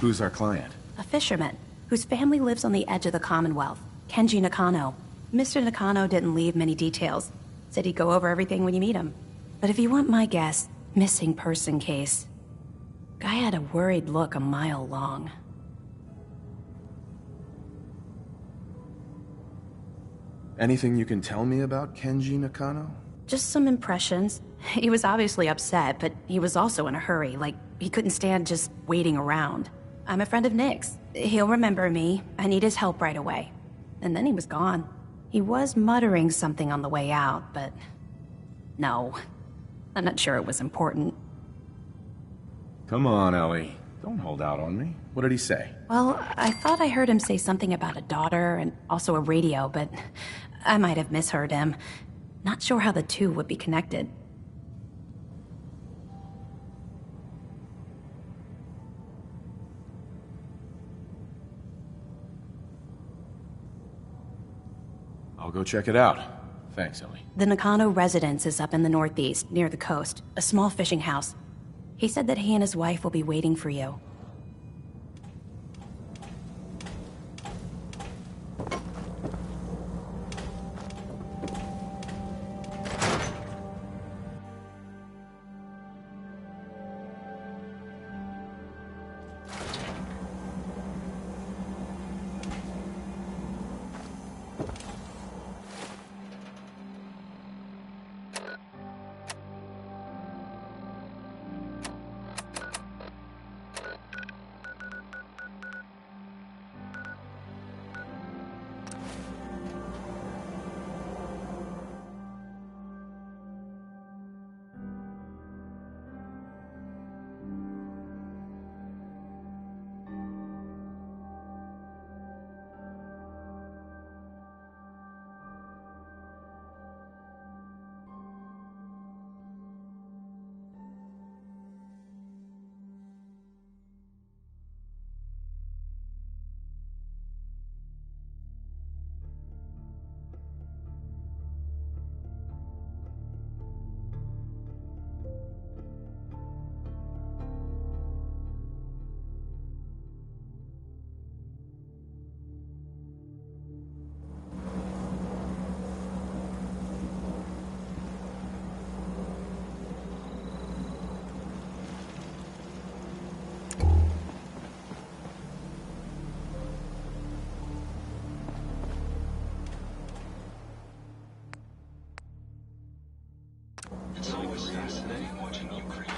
Who's our client? A fisherman, whose family lives on the edge of the Commonwealth. Kenji Nakano. Mr. Nakano didn't leave many details. Said he'd go over everything when you meet him. But if you want my guess, missing person case. Guy had a worried look a mile long. Anything you can tell me about Kenji Nakano? Just some impressions. He was obviously upset, but he was also in a hurry, like he couldn't stand just waiting around. I'm a friend of Nick's. He'll remember me. I need his help right away. And then he was gone. He was muttering something on the way out, but... no. I'm not sure it was important. Come on, Ellie. Don't hold out on me. What did he say? Well, I thought I heard him say something about a daughter and also a radio, but I might have misheard him. Not sure how the two would be connected. I'll go check it out. Thanks, Ellie. The Nakano residence is up in the northeast, near the coast. A small fishing house. He said that he and his wife will be waiting for you. It's always fascinating watching you create.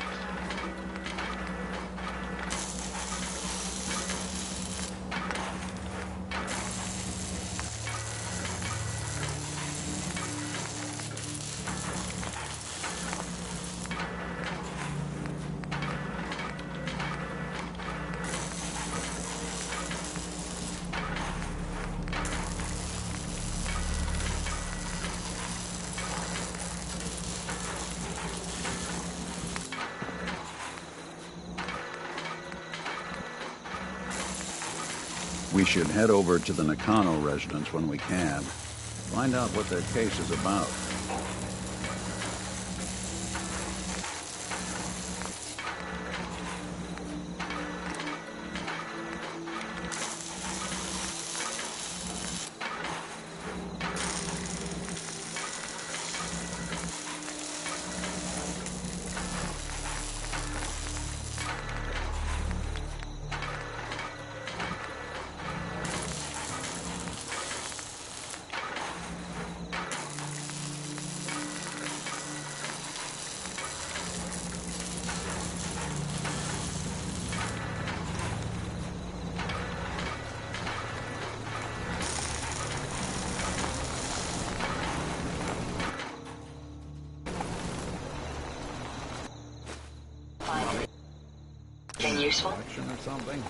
We should head over to the Nakano residence when we can. Find out what their case is about. Useful? Action or something?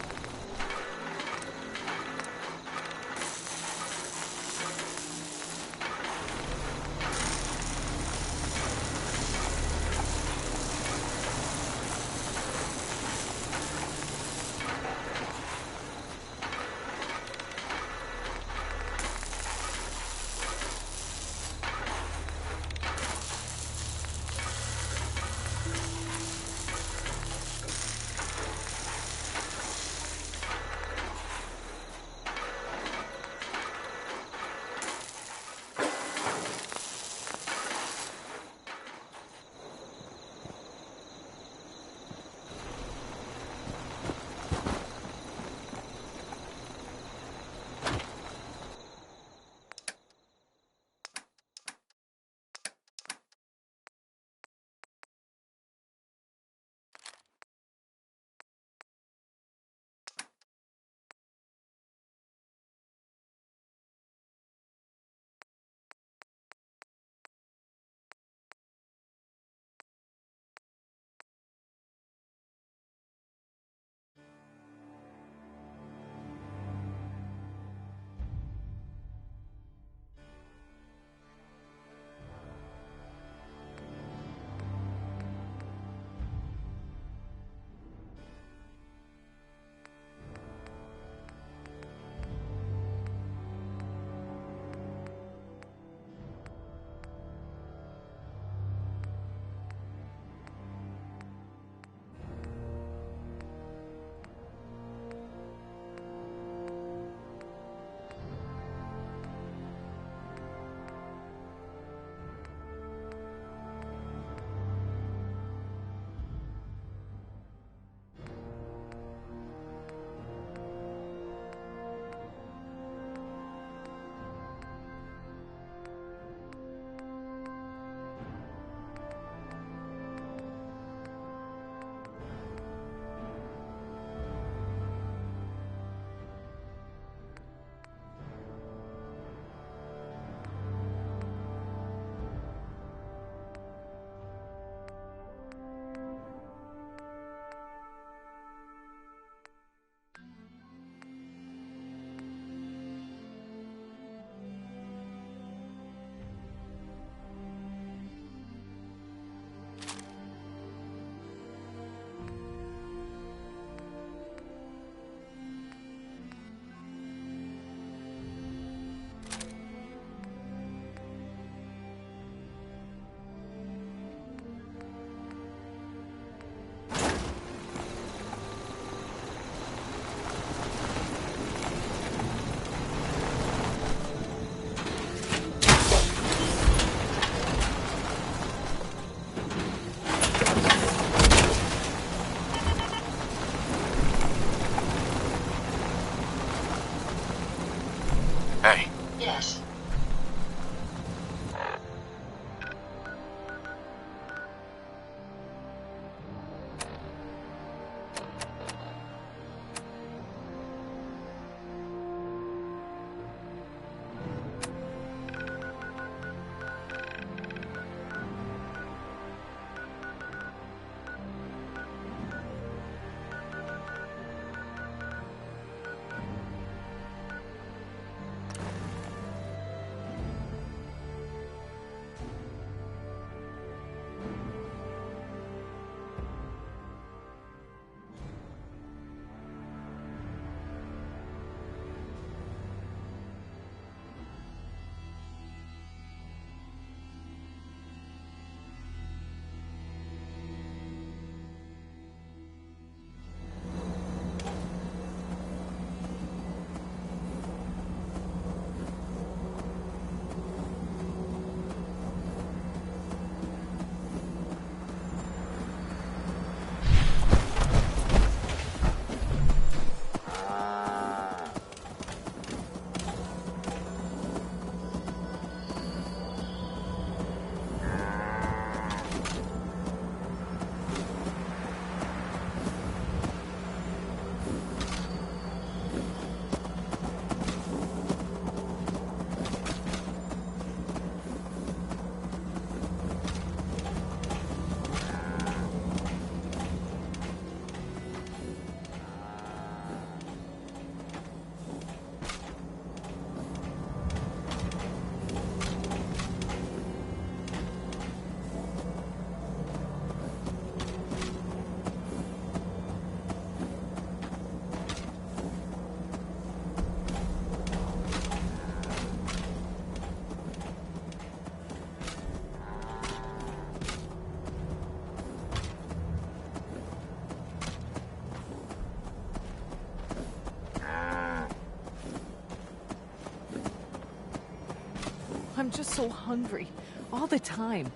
I'm just so hungry. All the time.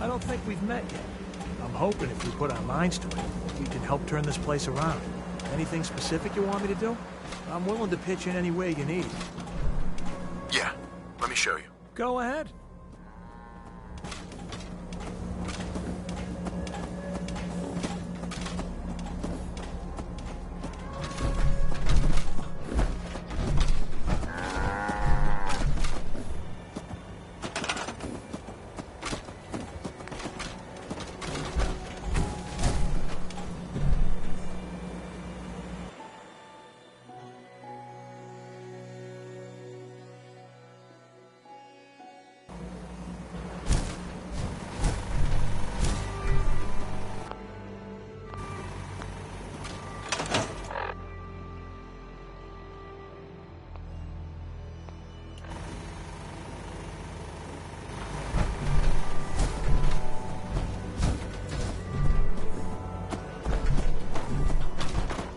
I don't think we've met yet. I'm hoping if we put our minds to it, we can help turn this place around. Anything specific you want me to do? I'm willing to pitch in any way you need. Yeah, let me show you. Go ahead.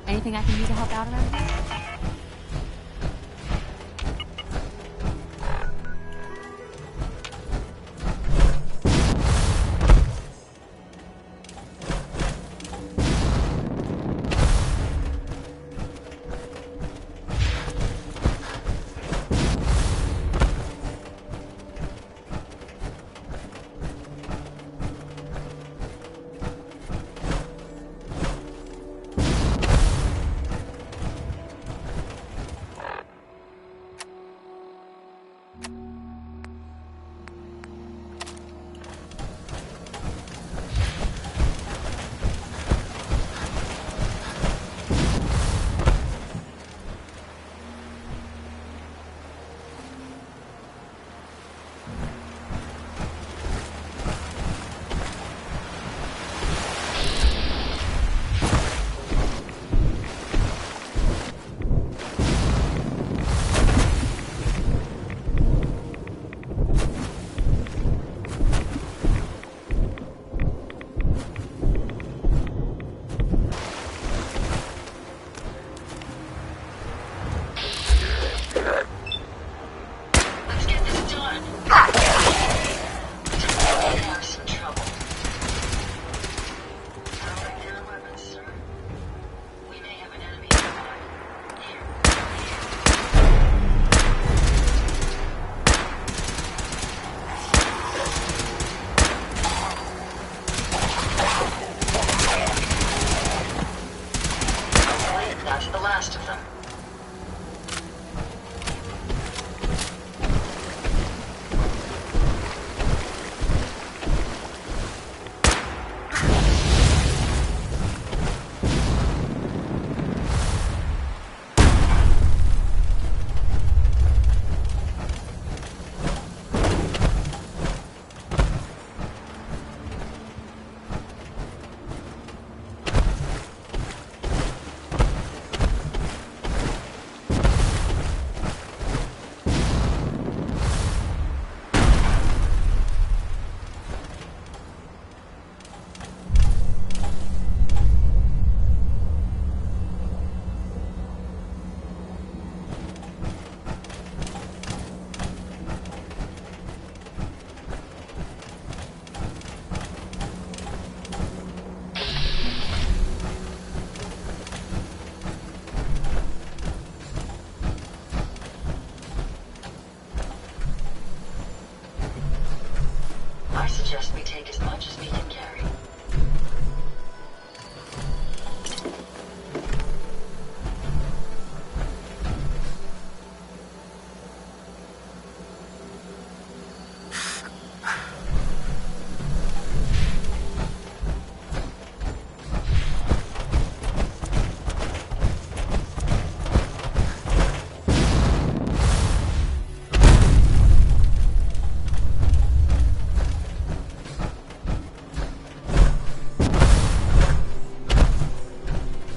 Anything I can do to help out around here?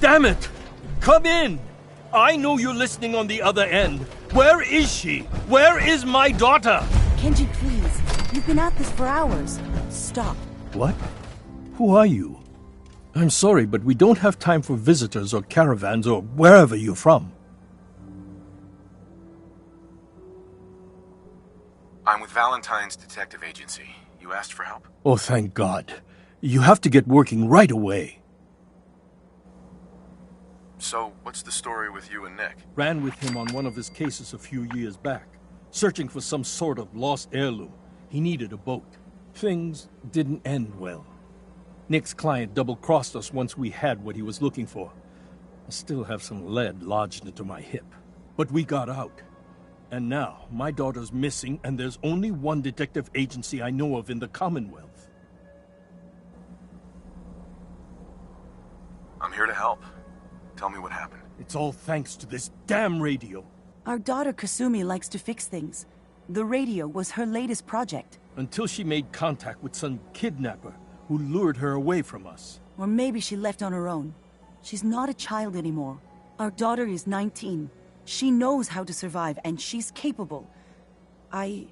Damn it! Come in! I know you're listening on the other end. Where is she? Where is my daughter? Kenji, please. You've been at this for hours. Stop. What? Who are you? I'm sorry, but we don't have time for visitors or caravans or wherever you're from. I'm with Valentine's detective agency. You asked for help? Oh, thank God. You have to get working right away. So, what's the story with you and Nick? Ran with him on one of his cases a few years back, searching for some sort of lost heirloom. He needed a boat. Things didn't end well. Nick's client double-crossed us once we had what he was looking for. I still have some lead lodged into my hip. But we got out. And now, my daughter's missing, and there's only one detective agency I know of in the Commonwealth. I'm here to help. Tell me what happened. It's all thanks to this damn radio. Our daughter Kasumi likes to fix things. The radio was her latest project. Until she made contact with some kidnapper who lured her away from us. Or maybe she left on her own. She's not a child anymore. Our daughter is 19. She knows how to survive, and she's capable. I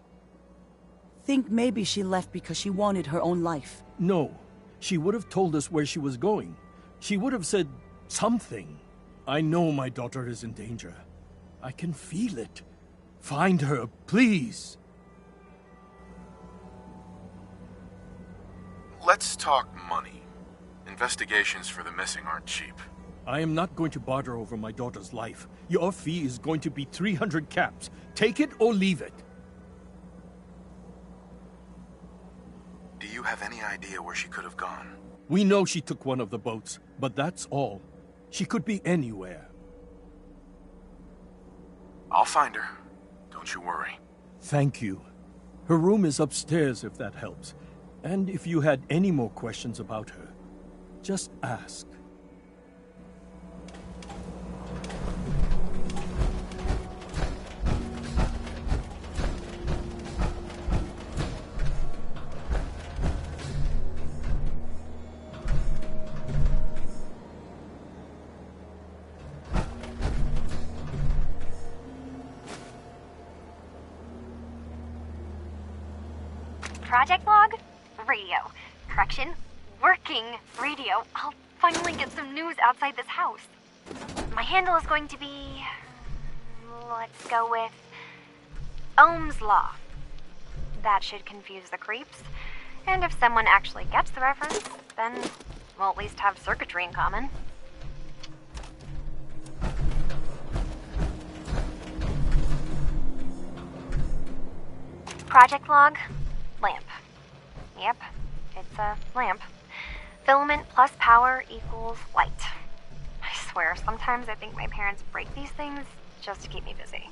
think maybe she left because she wanted her own life. No. She would have told us where she was going. She would have said something. I know my daughter is in danger. I can feel it. Find her, please. Let's talk money. Investigations for the missing aren't cheap. I am not going to barter over my daughter's life. Your fee is going to be 300 caps. Take it or leave it. Do you have any idea where she could have gone? We know she took one of the boats, but that's all. She could be anywhere. I'll find her. Don't you worry. Thank you. Her room is upstairs if that helps. And if you had any more questions about her, just ask. Project log? Radio. Correction. Working radio. I'll finally get some news outside this house. My handle is going to be... let's go with... Ohm's Law. That should confuse the creeps. And if someone actually gets the reference, then we'll at least have circuitry in common. Project log? Lamp. Yep, it's a lamp. Filament plus power equals light. I swear, sometimes I think my parents break these things just to keep me busy.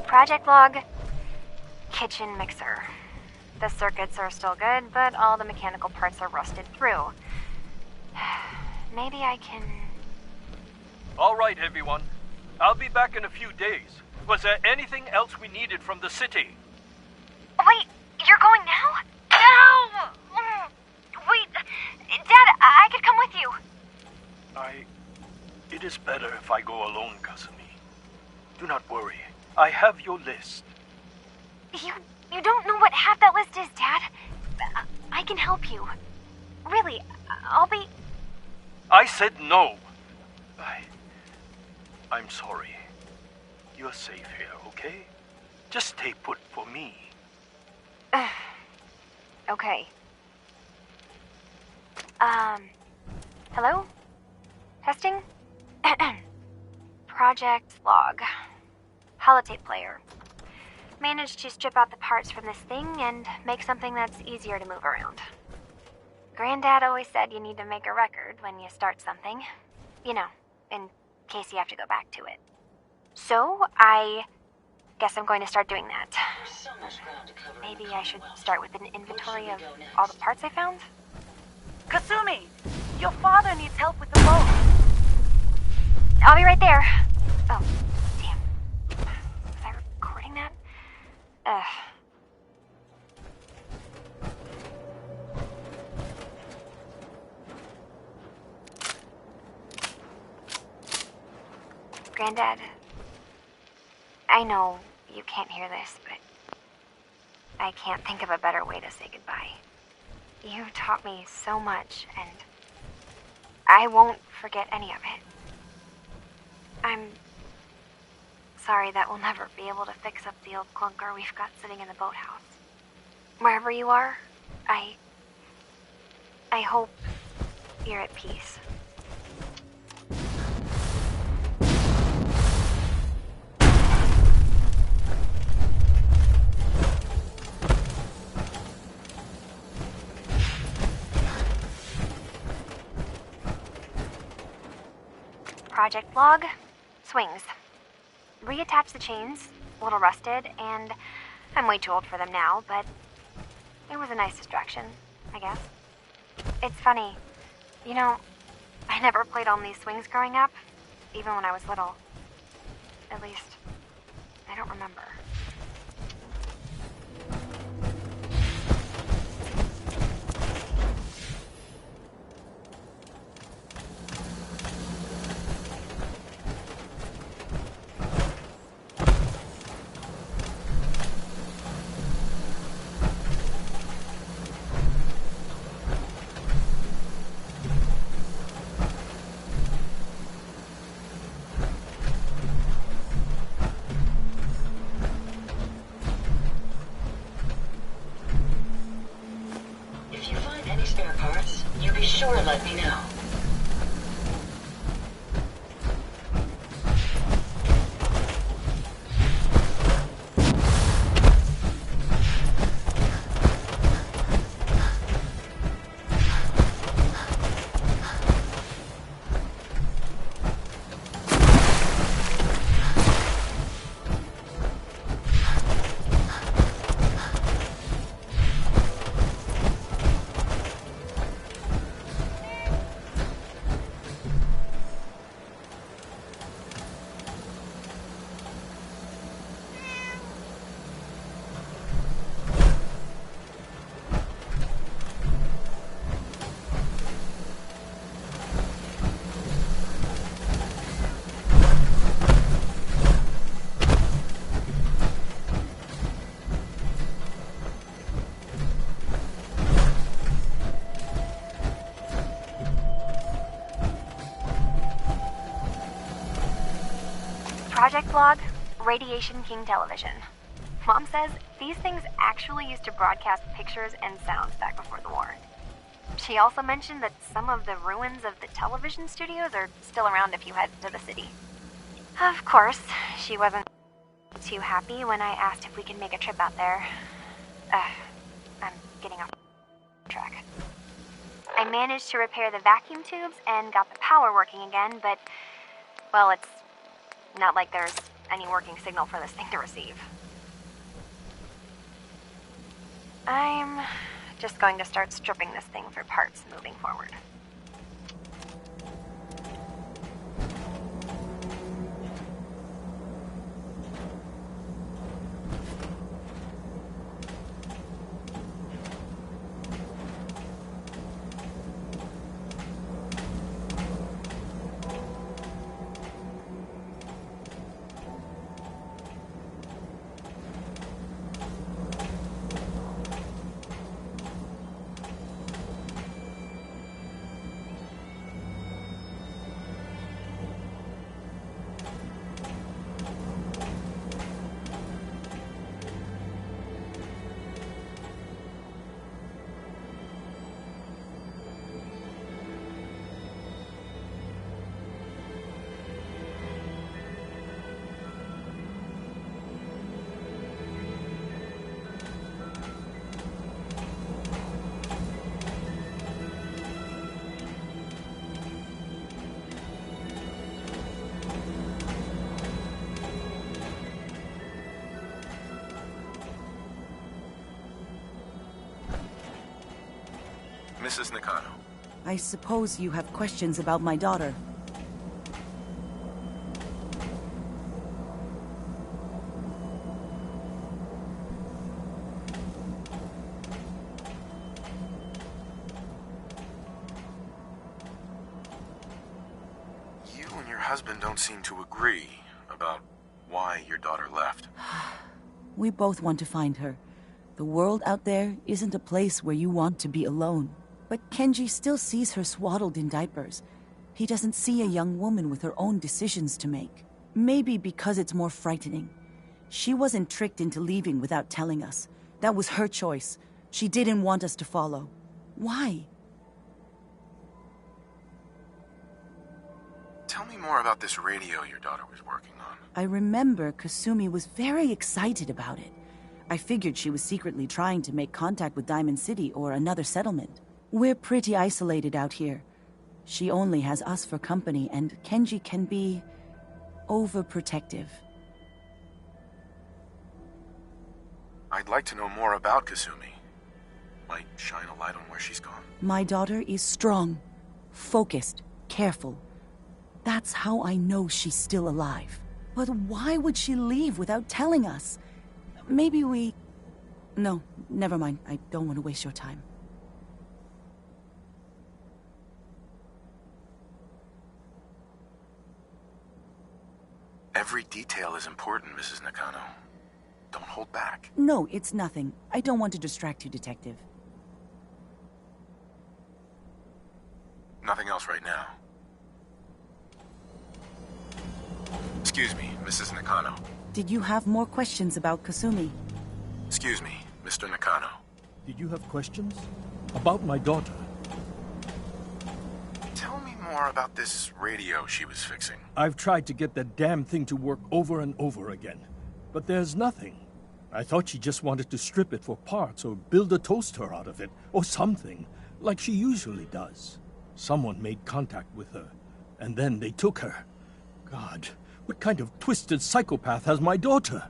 Project log, kitchen mixer. The circuits are still good, but all the mechanical parts are rusted through. Maybe I can... All right, everyone. I'll be back in a few days. Was there anything else we needed from the city? Wait, you're going now? No! Wait, Dad, I could come with you. It is better if I go alone, Kasumi. Do not worry. I have your list. You don't know what half that list is, Dad. I can help you. Really, I'll be... I said no. I'm sorry. You're safe here, okay? Just stay put for me. Okay. Hello? Testing? Project log. Holotape player. Managed to strip out the parts from this thing and make something that's easier to move around. Granddad always said you need to make a record when you start something. You know, in case you have to go back to it. So, I guess I'm going to start doing that. Maybe I should start with an inventory of all the parts I found? Kasumi! Your father needs help with the boat! I'll be right there. Oh, damn. Was I Ugh. Granddad, I know you can't hear this, but I can't think of a better way to say goodbye. You taught me so much, and I won't forget any of it. I'm sorry that we'll never be able to fix up the old clunker we've got sitting in the boathouse. Wherever you are, I hope you're at peace. Project log, swings. Reattach the chains, a little rusted, and I'm way too old for them now, but it was a nice distraction, I guess. It's funny, you know, I never played on these swings growing up, even when I was little. At least, I don't remember. Spare parts, you be sure to let me know. Project log, Radiation King Television. Mom says these things actually used to broadcast pictures and sounds back before the war. She also mentioned that some of the ruins of the television studios are still around if you head to the city. Of course, she wasn't too happy when I asked if we could make a trip out there. I'm getting off track. I managed to repair the vacuum tubes and got the power working again, but, well, it's not like there's any working signal for this thing to receive. I'm just going to start stripping this thing for parts moving forward. Mrs. Nakano. I suppose you have questions about my daughter. husband don't seem to agree about why your daughter left. We both want to find her. The world out there isn't a place where you want to be alone. But Kenji still sees her swaddled in diapers. He doesn't see a young woman with her own decisions to make. Maybe because it's more frightening. She wasn't tricked into leaving without telling us. That was her choice. She didn't want us to follow. Why? Tell me more about this radio your daughter was working on. I remember Kasumi was very excited about it. I figured she was secretly trying to make contact with Diamond City or another settlement. We're pretty isolated out here. She only has us for company, and Kenji can be overprotective. I'd like to know more about Kasumi. Might shine a light on where she's gone. My daughter is strong, focused, careful. That's how I know she's still alive. But why would she leave without telling us? Maybe we... No, never mind. I don't want to waste your time. Every detail is important, Mrs. Nakano. Don't hold back. No, it's nothing. I don't want to distract you, Detective. Nothing else right now. Excuse me, Mrs. Nakano. Did you have more questions about Kasumi? Excuse me, Mr. Nakano. Did you have questions? About my daughter? Tell me more about this radio she was fixing. I've tried to get that damn thing to work over and over again, but there's nothing. I thought she just wanted to strip it for parts or build a toaster out of it, or something, like she usually does. Someone made contact with her, and then they took her. God, what kind of twisted psychopath has my daughter?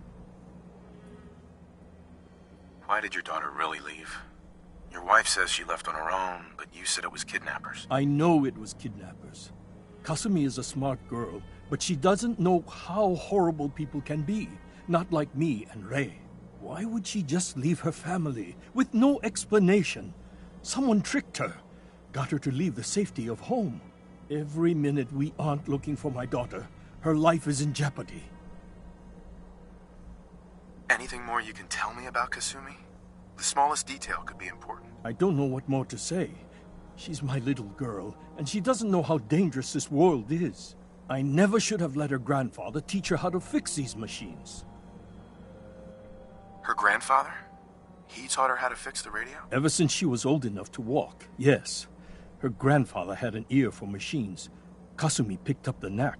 Why did your daughter really leave? Your wife says she left on her own, but you said it was kidnappers. I know it was kidnappers. Kasumi is a smart girl, but she doesn't know how horrible people can be. Not like me and Ray. Why would she just leave her family with no explanation? Someone tricked her. Got her to leave the safety of home. Every minute we aren't looking for my daughter, her life is in jeopardy. Anything more you can tell me about Kasumi? The smallest detail could be important. I don't know what more to say. She's my little girl, and she doesn't know how dangerous this world is. I never should have let her grandfather teach her how to fix these machines. Her grandfather? He taught her how to fix the radio? Ever since she was old enough to walk, yes. Her grandfather had an ear for machines. Kasumi picked up the knack.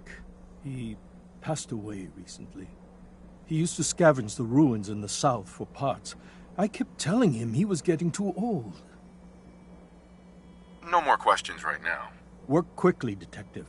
He passed away recently. He used to scavenge the ruins in the south for parts. I kept telling him he was getting too old. No more questions right now. Work quickly, Detective.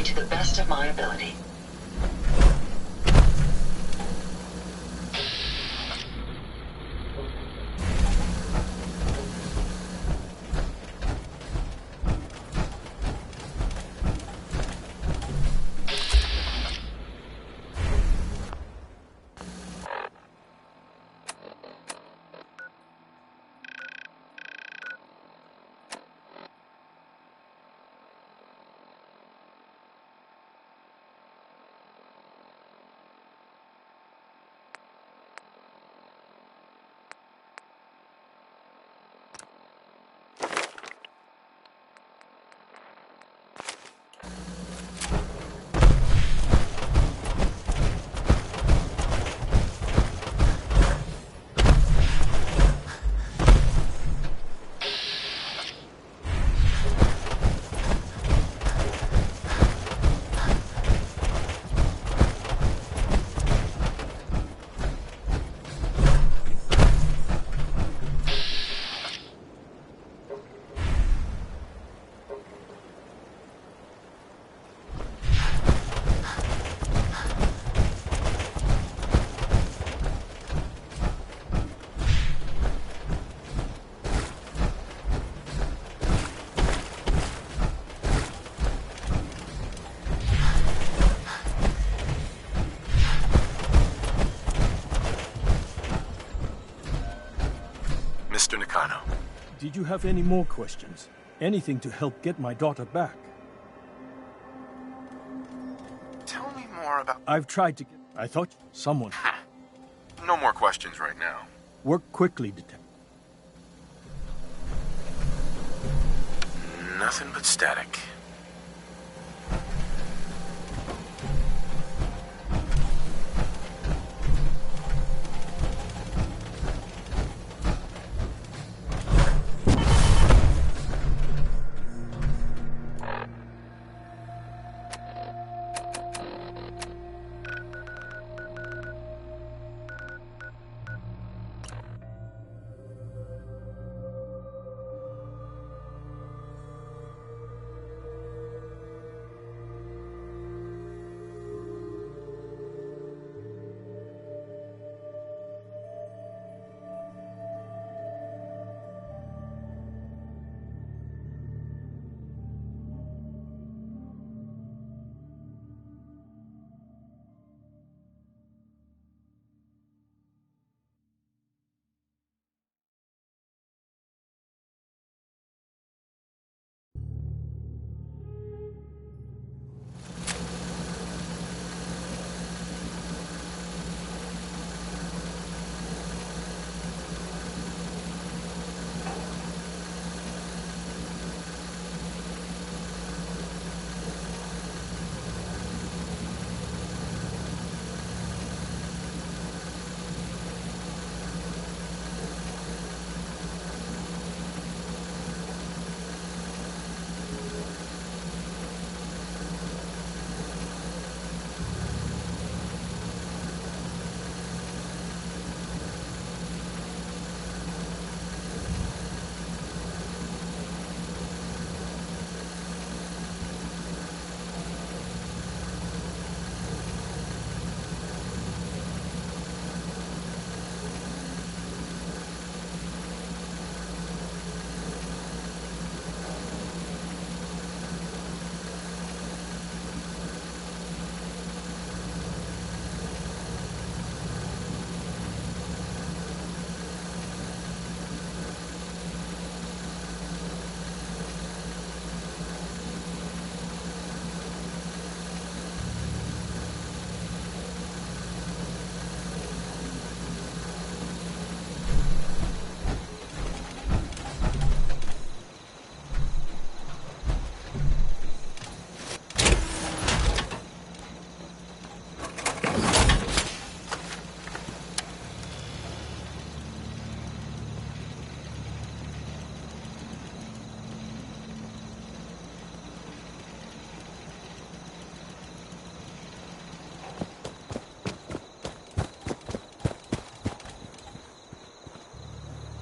To the best of my ability. Did you have any more questions? Anything to help get my daughter back? Tell me more about... I've tried to get... I thought someone... No more questions right now. Work quickly, Detective. Nothing but static.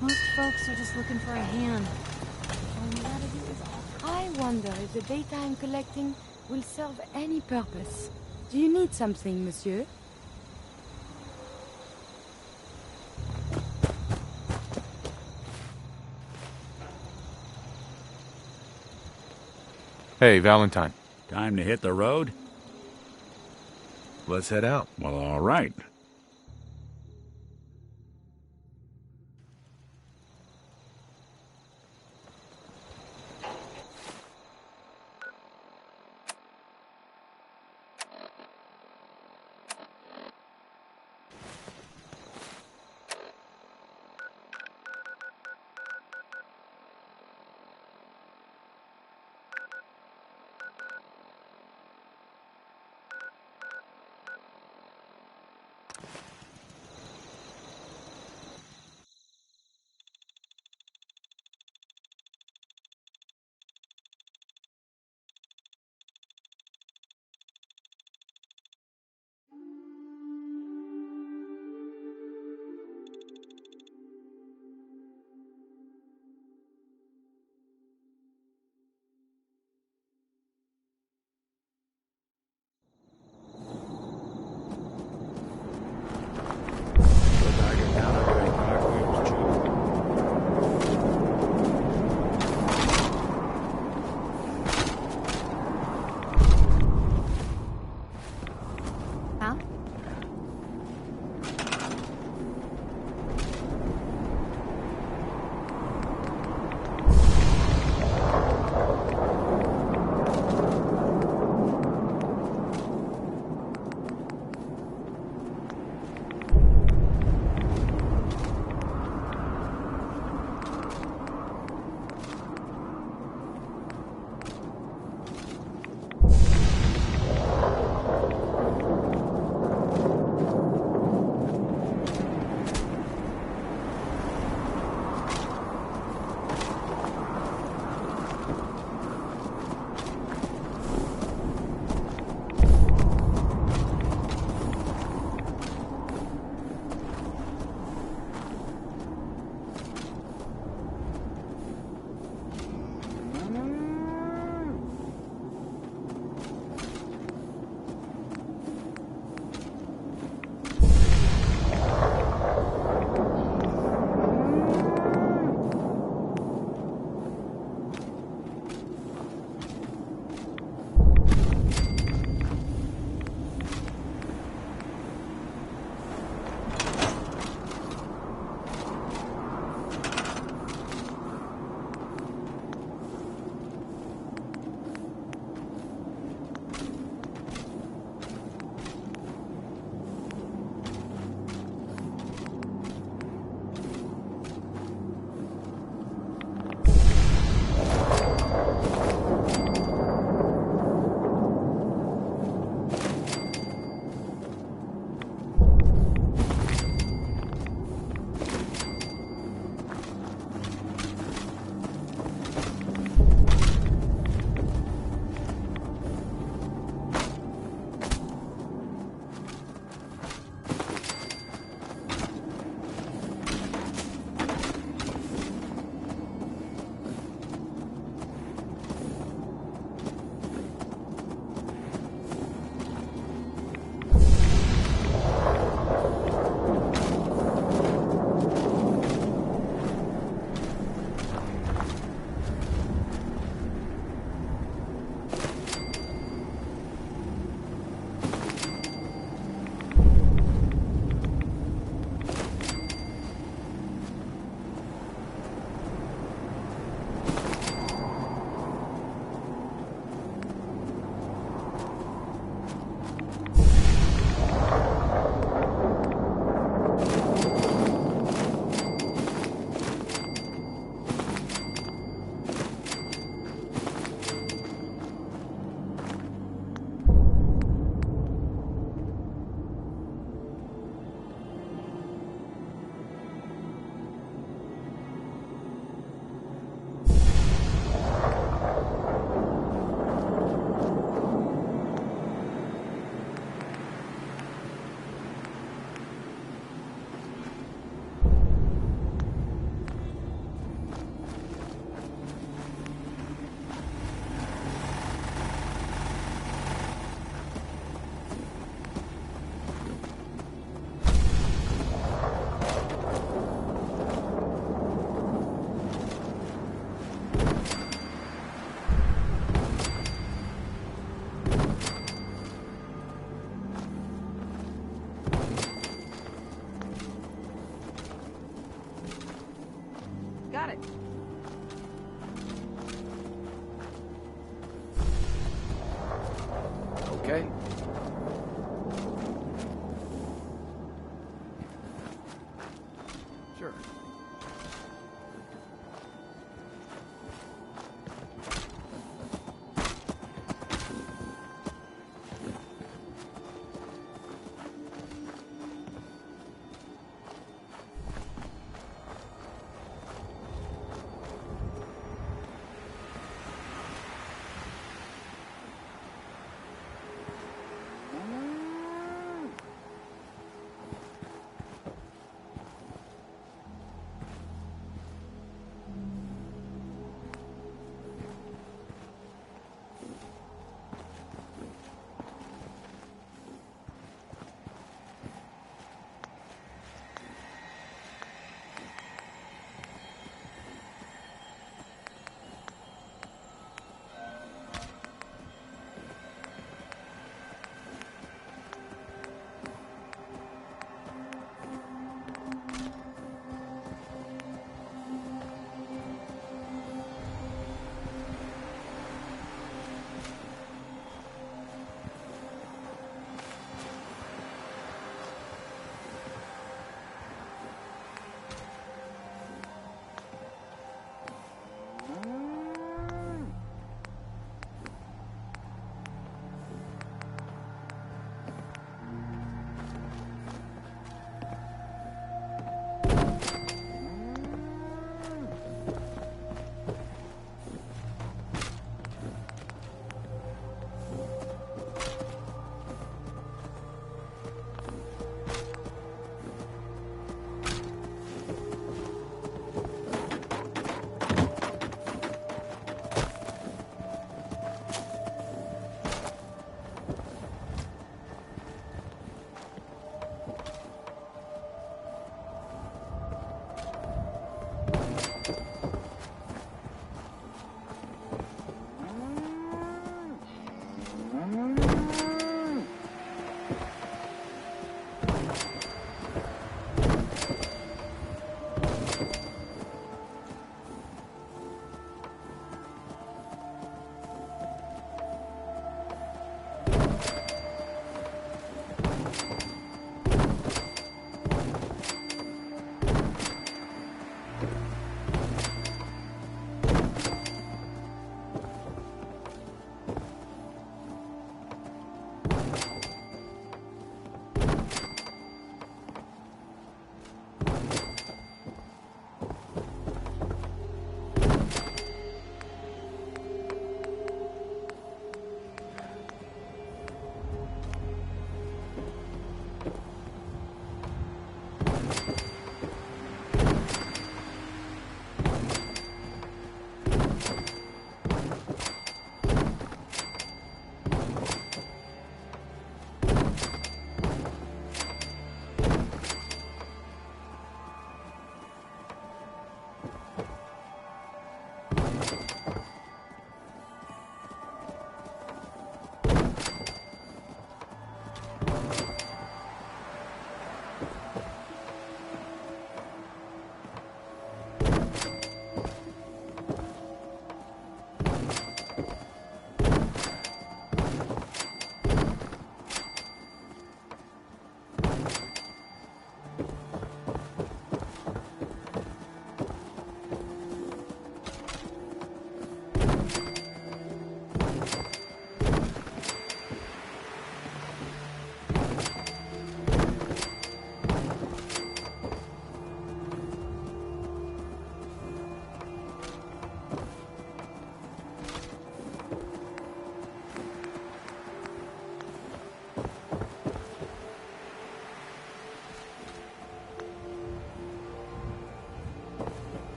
Most folks are just looking for a hand. All you gotta do is offer. I wonder if the data I'm collecting will serve any purpose. Do you need something, monsieur? Hey, Valentine. Time to hit the road? Let's head out. Well, all right.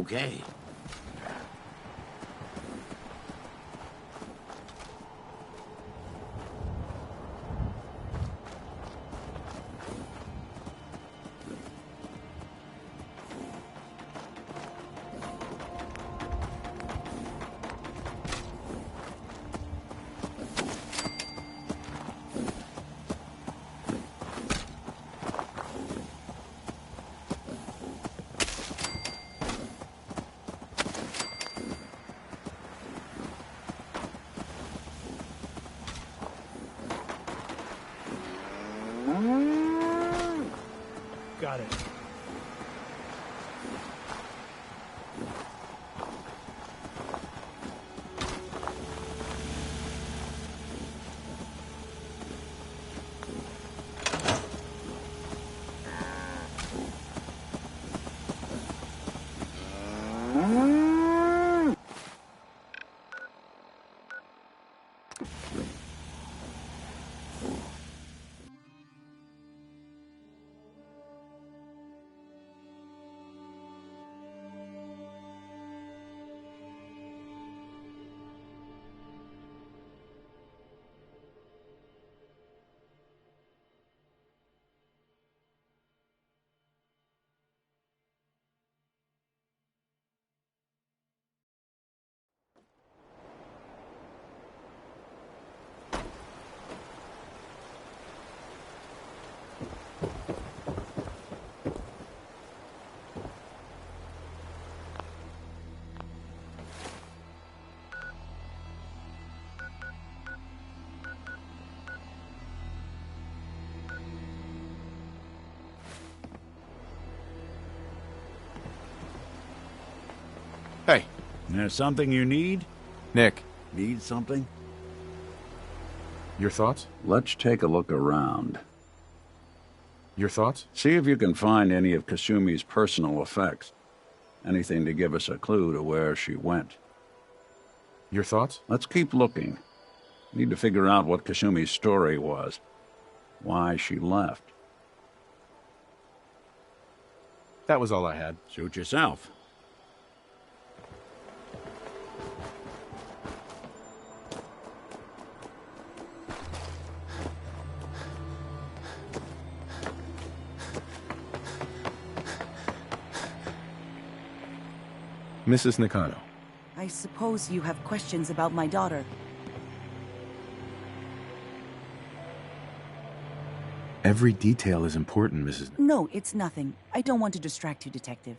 okay. Got it. Hey. There's something you need? Nick. Need something? Your thoughts? Let's take a look around. Your thoughts? See if you can find any of Kasumi's personal effects. Anything to give us a clue to where she went. Your thoughts? Let's keep looking. Need to figure out what Kasumi's story was. Why she left. That was all I had. Suit yourself. Mrs. Nakano. I suppose you have questions about my daughter. Every detail is important, Mrs. No, it's nothing. I don't want to distract you, Detective.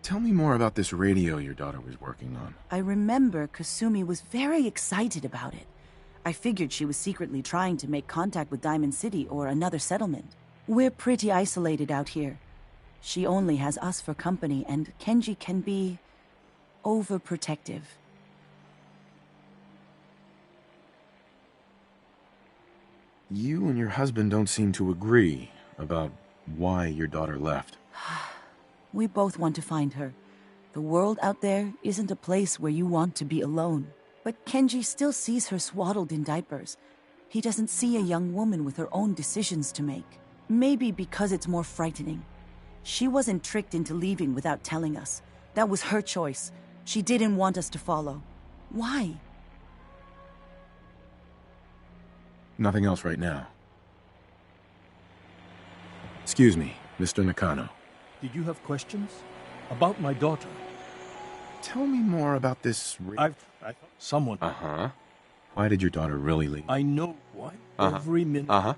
Tell me more about this radio your daughter was working on. I remember Kasumi was very excited about it. I figured she was secretly trying to make contact with Diamond City or another settlement. We're pretty isolated out here. She only has us for company, and Kenji can be overprotective. You and your husband don't seem to agree about why your daughter left. We both want to find her. The world out there isn't a place where you want to be alone. But Kenji still sees her swaddled in diapers. He doesn't see a young woman with her own decisions to make. Maybe because it's more frightening. She wasn't tricked into leaving without telling us. That was her choice. She didn't want us to follow. Why? Nothing else right now. Excuse me, Mr. Nakano. Did you have questions? About my daughter? Tell me more about this... Someone... Uh-huh. Why did your daughter really leave? I know why. Every minute... Uh-huh.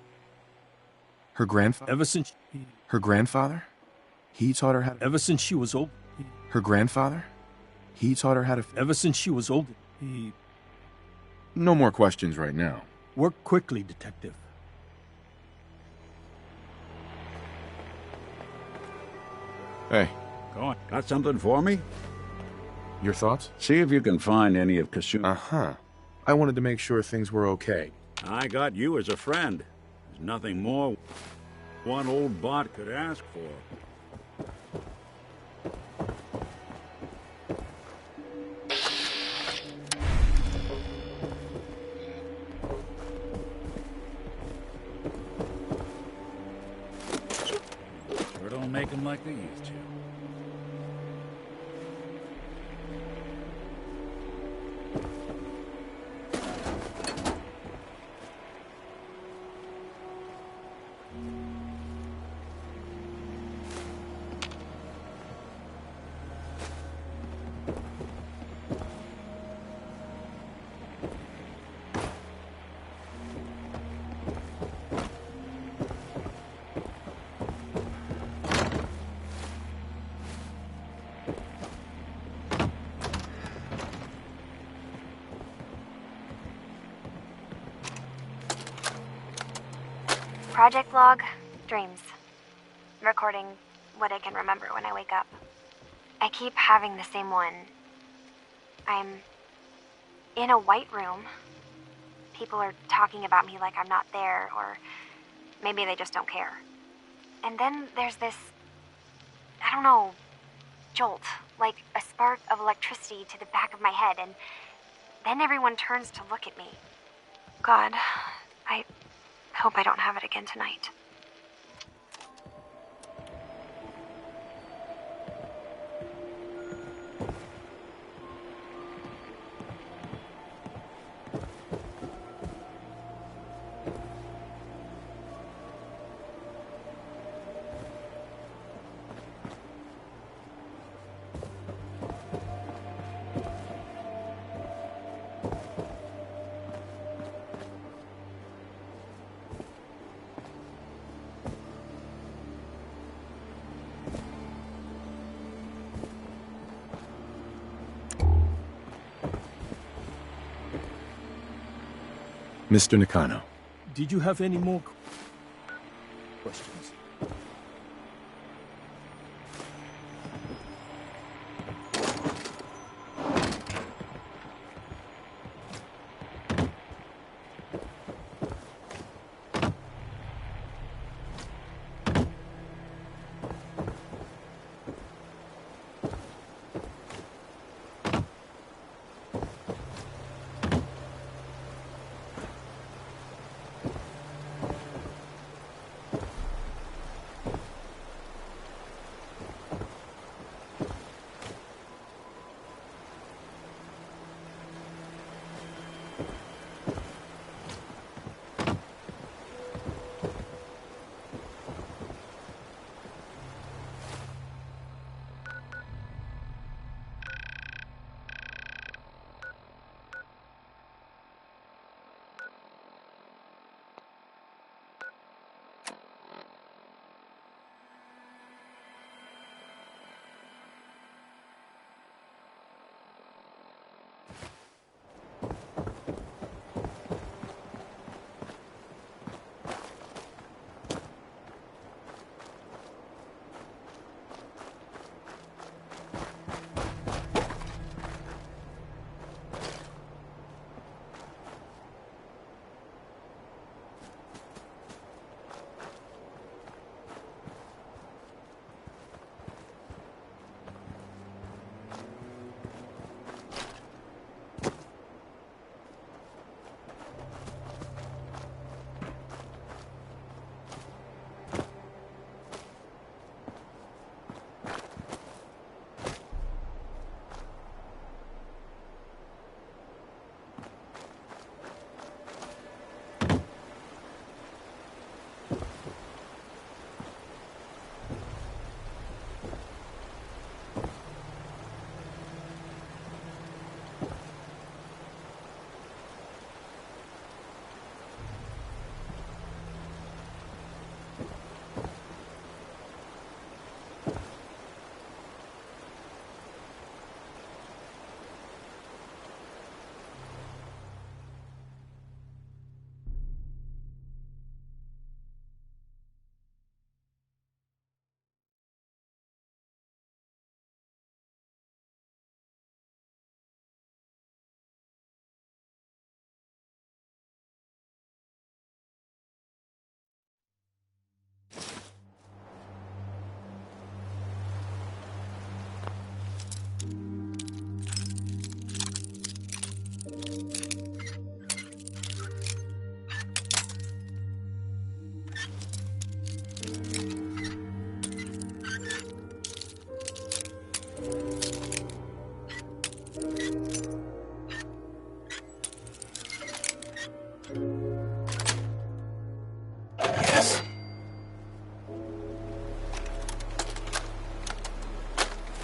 Her grandfather? Ever since... Her grandfather? He taught her how to... Ever since she was old... Her grandfather? He taught her how to... Ever since she was old, he... No more questions right now. Work quickly, Detective. Hey. Go on. Got something for me? Your thoughts? See if you can find any of Kasumi. Uh-huh. I wanted to make sure things were okay. I got you as a friend. There's nothing more one old bot could ask for. Sure don't make them like they used to. Project log, dreams. Recording what I can remember when I wake up. I keep having the same one. I'm in a white room. People are talking about me like I'm not there, or maybe they just don't care. And then there's this, I don't know, jolt, like a spark of electricity to the back of my head, and then everyone turns to look at me. God, I hope I don't have it again tonight. Mr. Nakano. Did you have any more questions?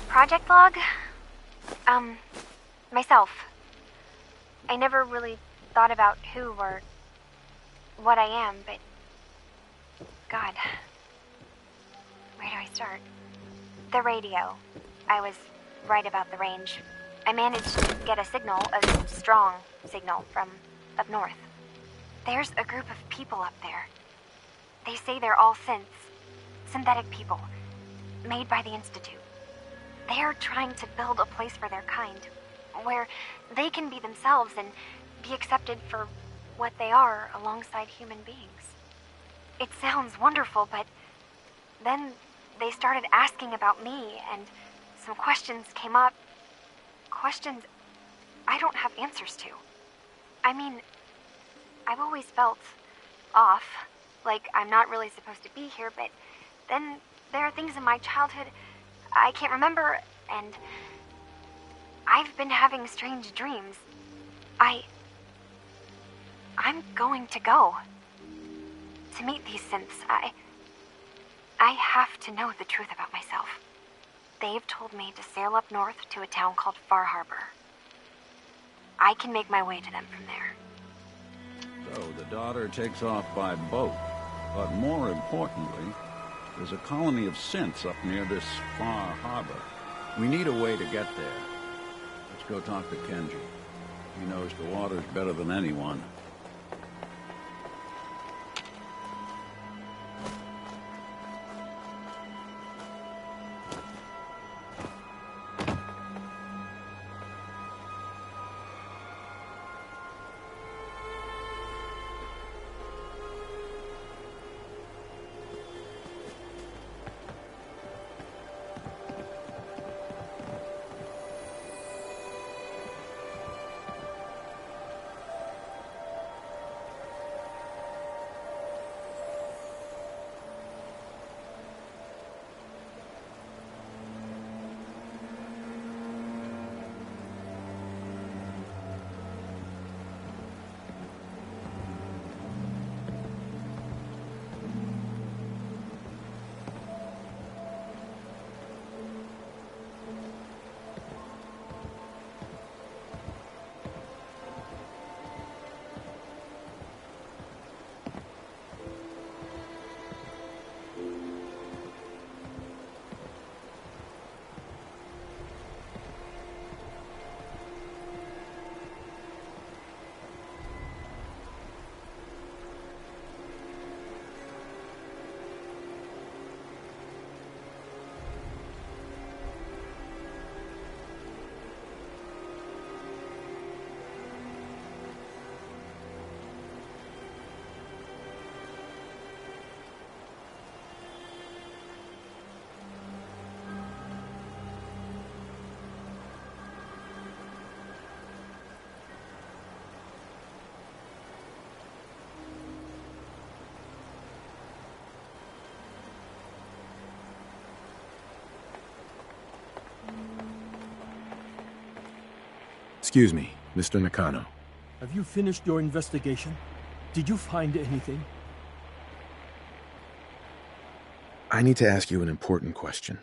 Project log? Myself. I never really thought about who or what I am, but God, where do I start? The radio. I was right about the range. I managed to get a signal, a strong signal from up north. There's a group of people up there. They say they're all synths. Synthetic people. Made by the Institute. They are trying to build a place for their kind. Where they can be themselves and be accepted for what they are alongside human beings. It sounds wonderful, but then they started asking about me, and some questions came up. Questions I don't have answers to. I mean, I've always felt off, like I'm not really supposed to be here, but then there are things in my childhood I can't remember, and I've been having strange dreams. I'm going to go to meet these synths. I have to know the truth about myself. They've told me to sail up north to a town called Far Harbor. I can make my way to them from there. So the daughter takes off by boat. But more importantly, there's a colony of synths up near this Far Harbor. We need a way to get there. Let's go talk to Kenji. He knows the waters better than anyone. Excuse me, Mr. Nakano. Have you finished your investigation? Did you find anything? I need to ask you an important question.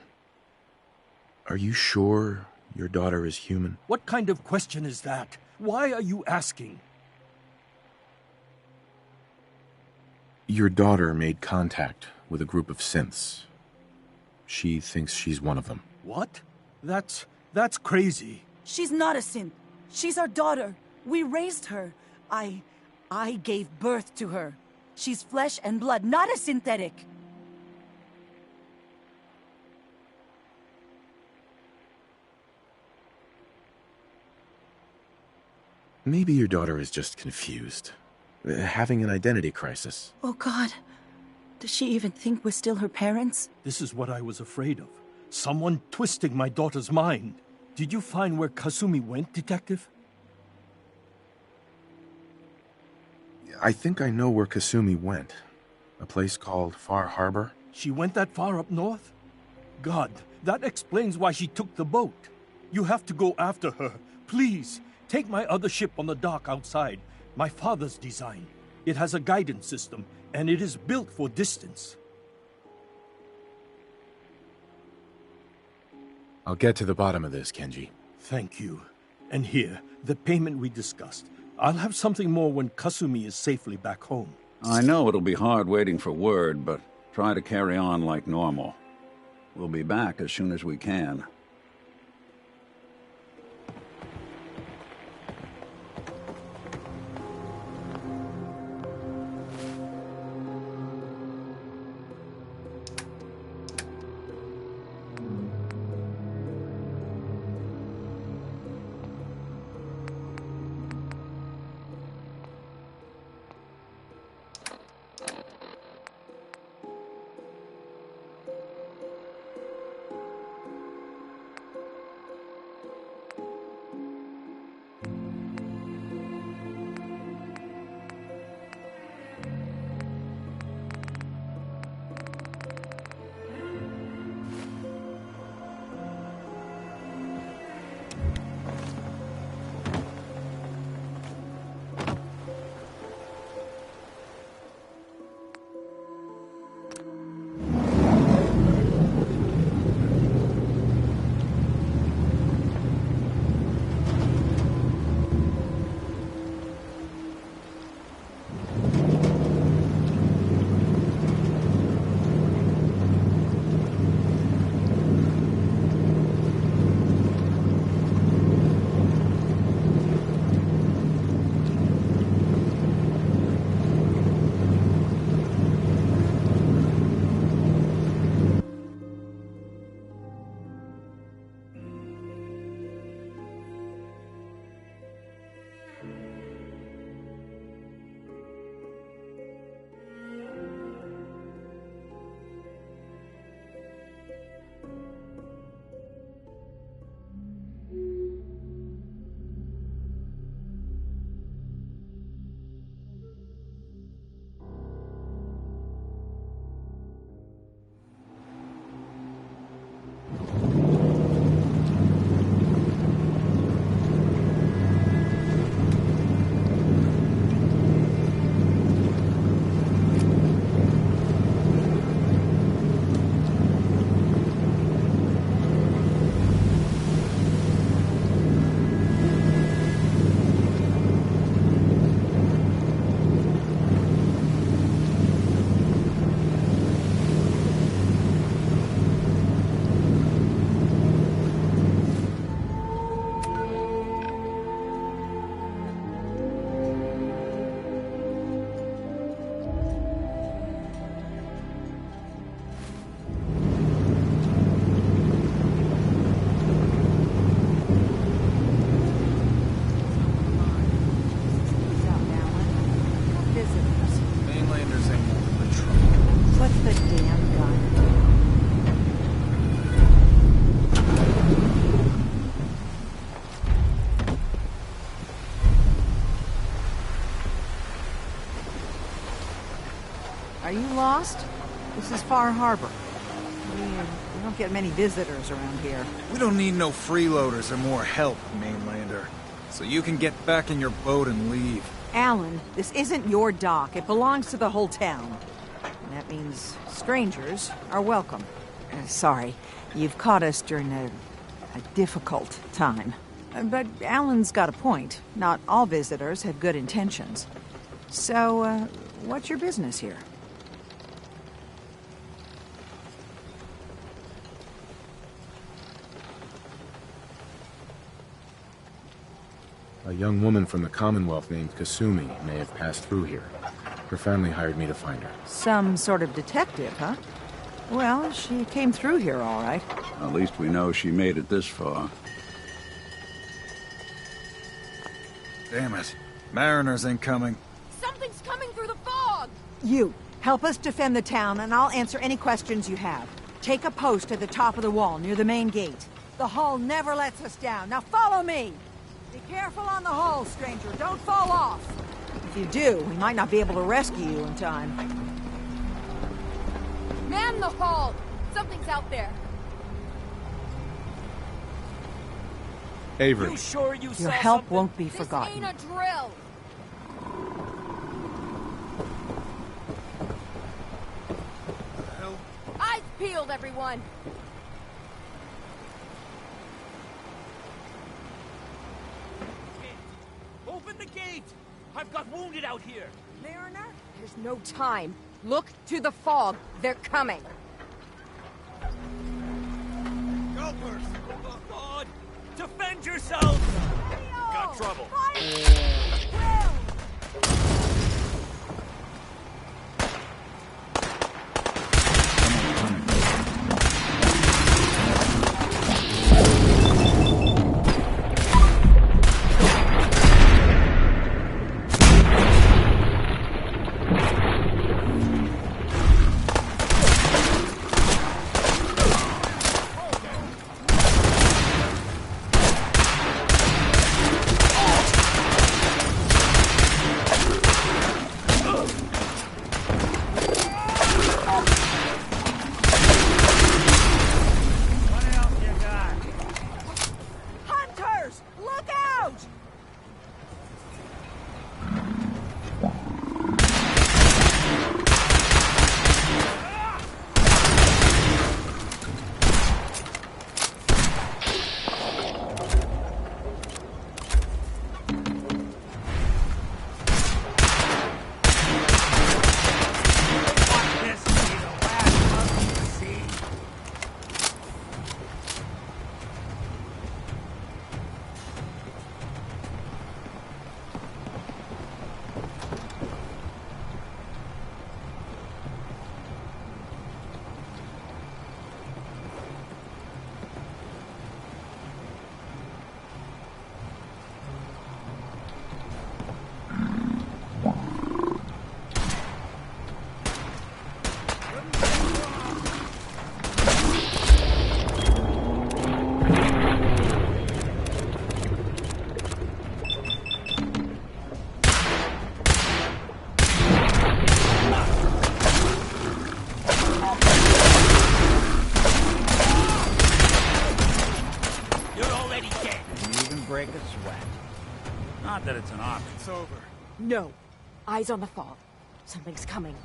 Are you sure your daughter is human? What kind of question is that? Why are you asking? Your daughter made contact with a group of synths. She thinks she's one of them. What? That's crazy. She's not a synth. She's our daughter. We raised her. I gave birth to her. She's flesh and blood, not a synthetic. Maybe your daughter is just confused. Having an identity crisis. Oh, God. Does she even think we're still her parents? This is what I was afraid of. Someone twisting my daughter's mind. Did you find where Kasumi went, Detective? I think I know where Kasumi went. A place called Far Harbor. She went that far up north? God, that explains why she took the boat. You have to go after her. Please, take my other ship on the dock outside. My father's design. It has a guidance system, and it is built for distance. I'll get to the bottom of this, Kenji. Thank you. And here, the payment we discussed. I'll have something more when Kasumi is safely back home. I know it'll be hard waiting for word, but try to carry on like normal. We'll be back as soon as we can. Are you lost? This is Far Harbor. We don't get many visitors around here. We don't need no freeloaders or more help, mainlander. So you can get back in your boat and leave. Alan, this isn't your dock. It belongs to the whole town. And that means strangers are welcome. Sorry, you've caught us during a difficult time. But Alan's got a point. Not all visitors have good intentions. So, what's your business here? A young woman from the Commonwealth named Kasumi may have passed through here. Her family hired me to find her. Some sort of detective, huh? Well, she came through here all right. At least we know she made it this far. Damn it. Mariners incoming. Something's coming through the fog! You, help us defend the town, and I'll answer any questions you have. Take a post at the top of the wall, near the main gate. The hull never lets us down. Now follow me! Be careful on the hull, stranger. Don't fall off. If you do, we might not be able to rescue you in time. Man the hull! Something's out there. Avery. You sure you Your help won't be forgotten. This ain't a drill! Eyes peeled, everyone! Open the gate! I've got wounded out here! Mariner? There's no time. Look to the fog. They're coming. Gulpers! Oh, God! Defend yourselves! Got trouble. Not that it's an option. It's over. No. Eyes on the fog. Something's coming.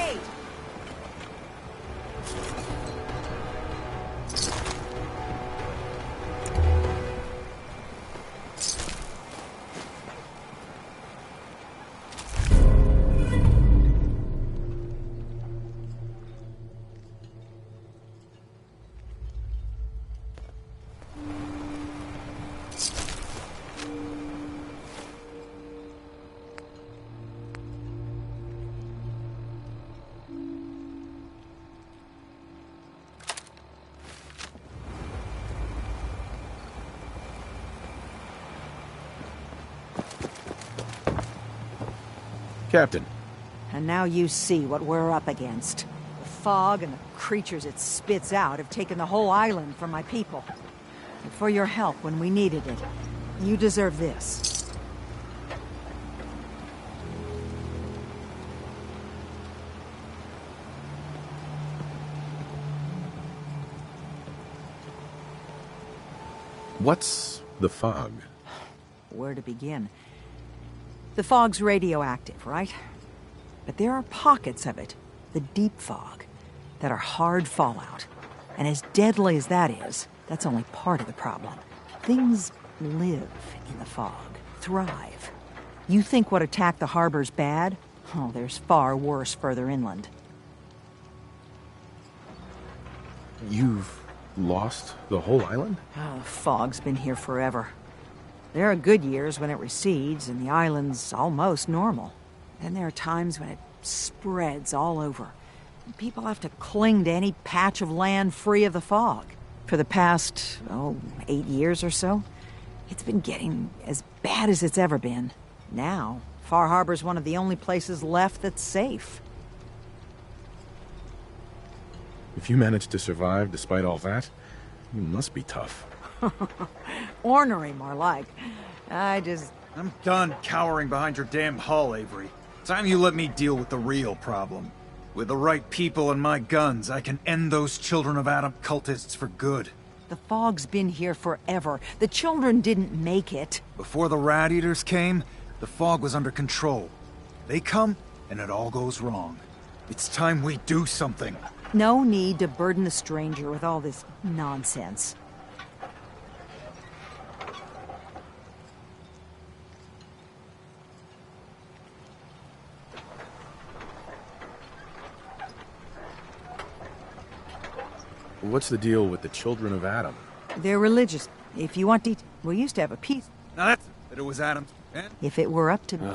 gate! Captain. And now you see what we're up against. The fog and the creatures it spits out have taken the whole island from my people. And for your help when we needed it, you deserve this. What's the fog? Where to begin? The fog's radioactive, right? But there are pockets of it, the deep fog, that are hard fallout. And as deadly as that is, that's only part of the problem. Things live in the fog, thrive. You think what attacked the harbor's bad? Oh, there's far worse further inland. You've lost the whole island? Oh, the fog's been here forever. There are good years when it recedes and the island's almost normal. Then there are times when it spreads all over. And people have to cling to any patch of land free of the fog. For the past, 8 years or so, it's been getting as bad as it's ever been. Now, Far Harbor's one of the only places left that's safe. If you managed to survive despite all that, you must be tough. Ornery, more like. I'm done cowering behind your damn hull, Avery. Time you let me deal with the real problem. With the right people and my guns, I can end those Children of Adam cultists for good. The fog's been here forever. The children didn't make it. Before the Rat Eaters came, the fog was under control. They come, and it all goes wrong. It's time we do something. No need to burden the stranger with all this nonsense. What's the deal with the Children of Adam? They're religious. If you want we used to have a peace. Now that's it. It was Adam. And if it were up to me.